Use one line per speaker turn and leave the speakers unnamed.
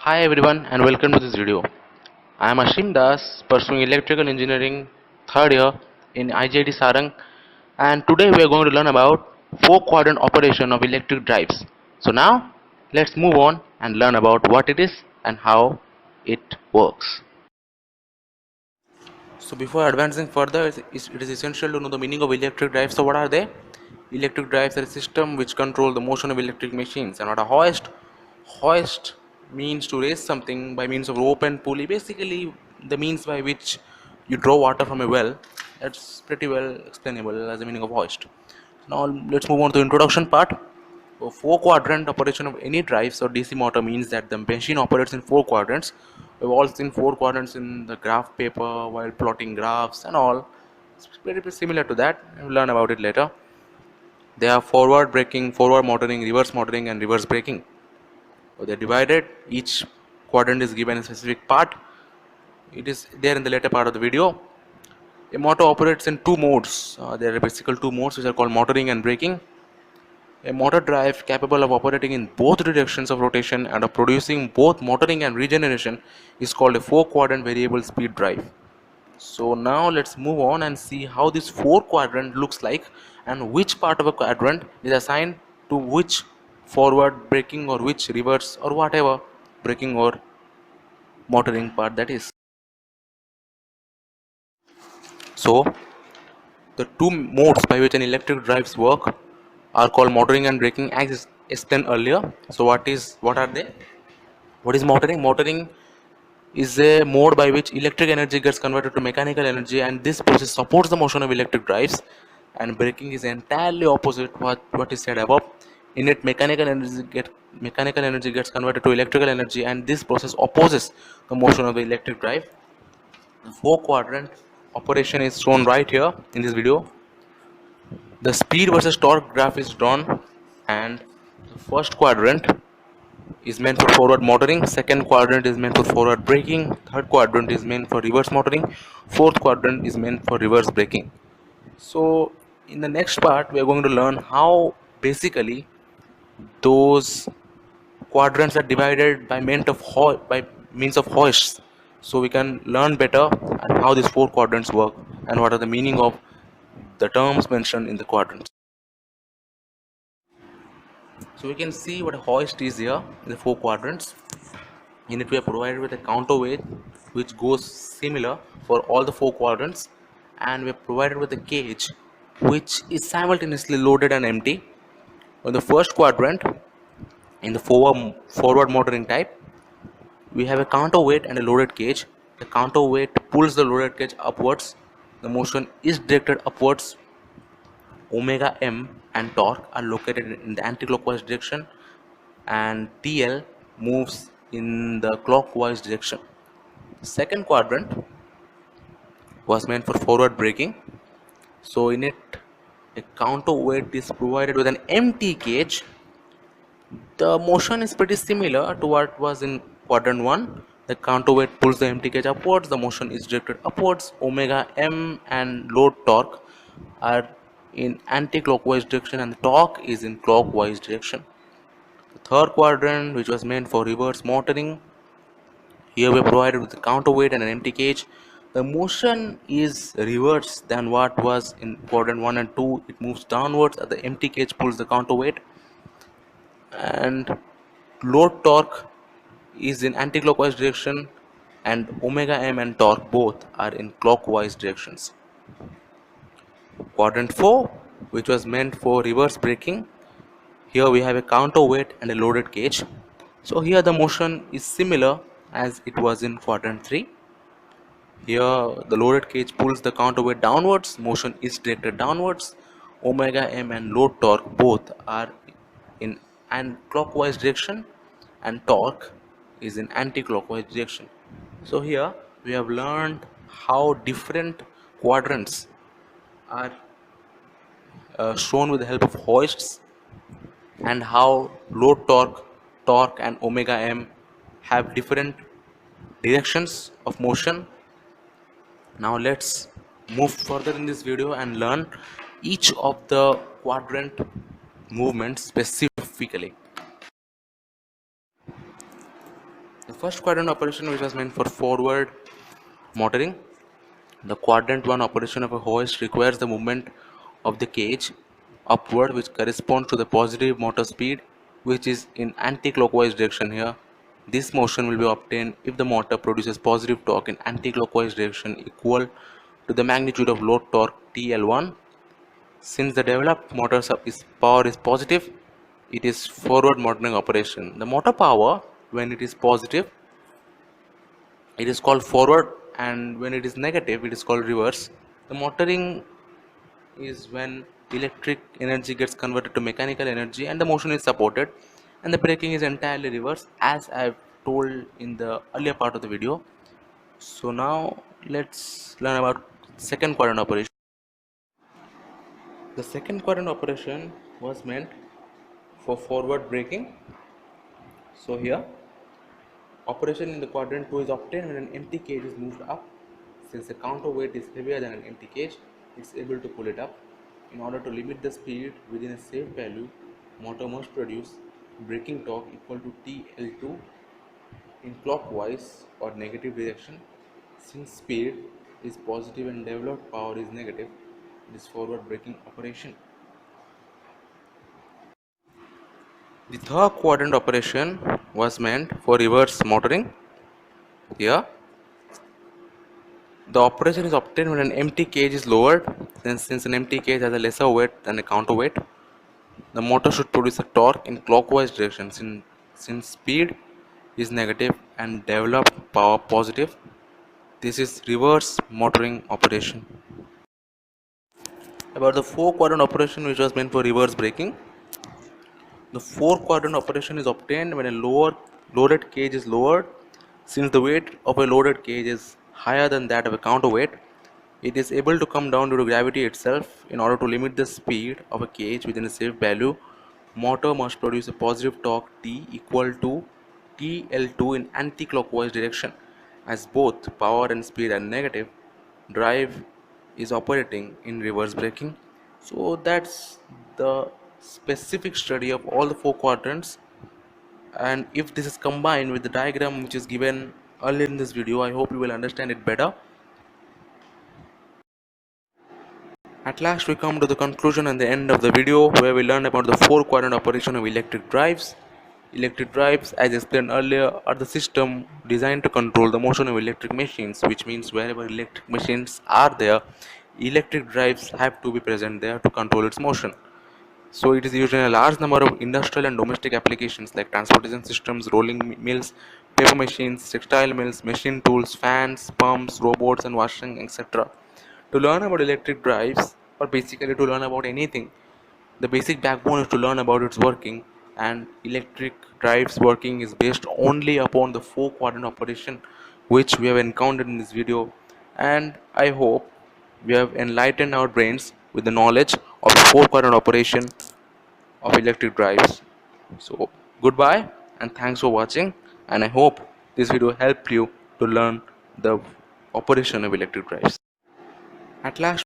Hi everyone and welcome to this video. I am Ashim Das, pursuing electrical engineering third year in IJT Sarang, and today we are going to learn about four quadrant operation of electric drives. So now let's move on and learn about what it is and how it works. So before advancing further, it is essential to know the meaning of electric drives. So what are they? Electric drives are a system which control the motion of electric machines. And what a hoist? Hoist means to raise something by means of rope and pulley. Basically, the means by which you draw water from a well. That's pretty well explainable as the meaning of hoist. Now let's move on to the introduction part. So four quadrant operation of any drives or DC motor means that the machine operates in four quadrants. We've all seen four quadrants in the graph paper while plotting graphs and all. It's very similar to that. We'll learn about it later. They are forward braking, forward motoring, and reverse braking. So they're divided. Each quadrant is given a specific part. It is there in the later part of the video. A motor operates in two modes. There are basically two modes which are called motoring and braking. A motor drive capable of operating in both directions of rotation and of producing both motoring and regeneration is called a four quadrant variable speed drive. So now let's move on and see how this four quadrant looks like and which part of a quadrant is assigned to which forward braking or which reverse or whatever braking or motoring part that is. So the two modes by which an electric drives work are called motoring and braking as explained earlier. So what are they? What is motoring? Motoring is a mode by which electric energy gets converted to mechanical energy, and this process supports the motion of electric drives. And braking is entirely opposite what is said above. In it, mechanical energy gets converted to electrical energy, and this process opposes the motion of the electric drive. The four quadrant operation is shown right here in this video. The speed versus torque graph is drawn, and the first quadrant is meant for forward motoring, second quadrant is meant for forward braking, third quadrant is meant for reverse motoring, fourth quadrant is meant for reverse braking. So in the next part we are going to learn how basically those quadrants are divided by means of hoists, so we can learn better and how these four quadrants work and what are the meaning of the terms mentioned in the quadrants. So we can see what a hoist is here in the four quadrants. In it we are provided with a counterweight which goes similar for all the four quadrants, and we are provided with a cage which is simultaneously loaded and empty. On the first quadrant, in the forward motoring type, we have a counterweight and a loaded cage. The counterweight pulls the loaded cage upwards. The motion is directed upwards. Omega m and torque are located in the anti-clockwise direction, and TL moves in the clockwise direction. The second quadrant was meant for forward braking. So in it, a counterweight is provided with an empty cage. The motion is pretty similar to what was in quadrant 1. The counterweight pulls the empty cage upwards, the motion is directed upwards. Omega m and load torque are in anti-clockwise direction, and the torque is in clockwise direction. The third quadrant, which was meant for reverse motoring, here we are provided with a counterweight and an empty cage. The motion is reverse than what was in quadrant 1 and 2. It moves downwards as the empty cage pulls the counterweight, and load torque is in anti-clockwise direction, and omega m and torque both are in clockwise directions. Quadrant 4, which was meant for reverse braking, here we have a counterweight and a loaded cage. So here the motion is similar as it was in quadrant 3. Here the loaded cage pulls the counterweight downwards, motion is directed downwards. Omega m and load torque both are in clockwise direction, and torque is in anti-clockwise direction. So here we have learned how different quadrants are shown with the help of hoists, and how load torque and omega m have different directions of motion. Now let's move further in this video and learn each of the quadrant movements specifically. The first quadrant operation, which was meant for forward motoring, the quadrant 1 operation of a hoist requires the movement of the cage upward, which corresponds to the positive motor speed, which is in anti-clockwise direction here. This motion will be obtained if the motor produces positive torque in anti-clockwise direction equal to the magnitude of load torque TL1. Since the developed power is positive, it is forward motoring operation. The motor power, when it is positive, it is called forward, and when it is negative, it is called reverse. The motoring is when electric energy gets converted to mechanical energy and the motion is supported, and the braking is entirely reverse, as I've told in the earlier part of the video. So now let's learn about second quadrant operation. The second quadrant operation was meant for forward braking. So here, operation in the quadrant 2 is obtained when an empty cage is moved up. Since the counterweight is heavier than an empty cage, it's able to pull it up. In order to limit the speed within a safe value, motor must produce braking torque equal to TL2 in clockwise or negative direction. Since speed is positive and developed power is negative, it is forward braking operation. The third quadrant operation was meant for reverse motoring. Here, the operation is obtained when an empty cage is lowered. Since an empty cage has a lesser weight than a counterweight, the motor should produce a torque in clockwise direction. Since speed is negative and developed power positive, this is reverse motoring operation. About the four quadrant operation, which was meant for reverse braking. The four quadrant operation is obtained when a loaded cage is lowered. Since the weight of a loaded cage is higher than that of a counterweight, it is able to come down due to gravity itself. In order to limit the speed of a cage within a safe value, motor must produce a positive torque T equal to TL2 in anti-clockwise direction. As both power and speed are negative, drive is operating in reverse braking. So that's the specific study of all the four quadrants, and if this is combined with the diagram which is given earlier in this video, I hope you will understand it better. At last we come to the conclusion and the end of the video, where we learn about the four quadrant operation of electric drives. Electric drives, as explained earlier, are the system designed to control the motion of electric machines, which means wherever electric machines are there, electric drives have to be present there to control its motion. So it is used in a large number of industrial and domestic applications like transportation systems, rolling mills, paper machines, textile mills, machine tools, fans, pumps, robots and washing, etc. To learn about electric drives, or basically to learn about anything, the basic backbone is to learn about its working, and electric drives working is based only upon the four quadrant operation which we have encountered in this video, and I hope we have enlightened our brains with the knowledge of the four quadrant operation of electric drives. So goodbye and thanks for watching, and I hope this video helped you to learn the operation of electric drives. At last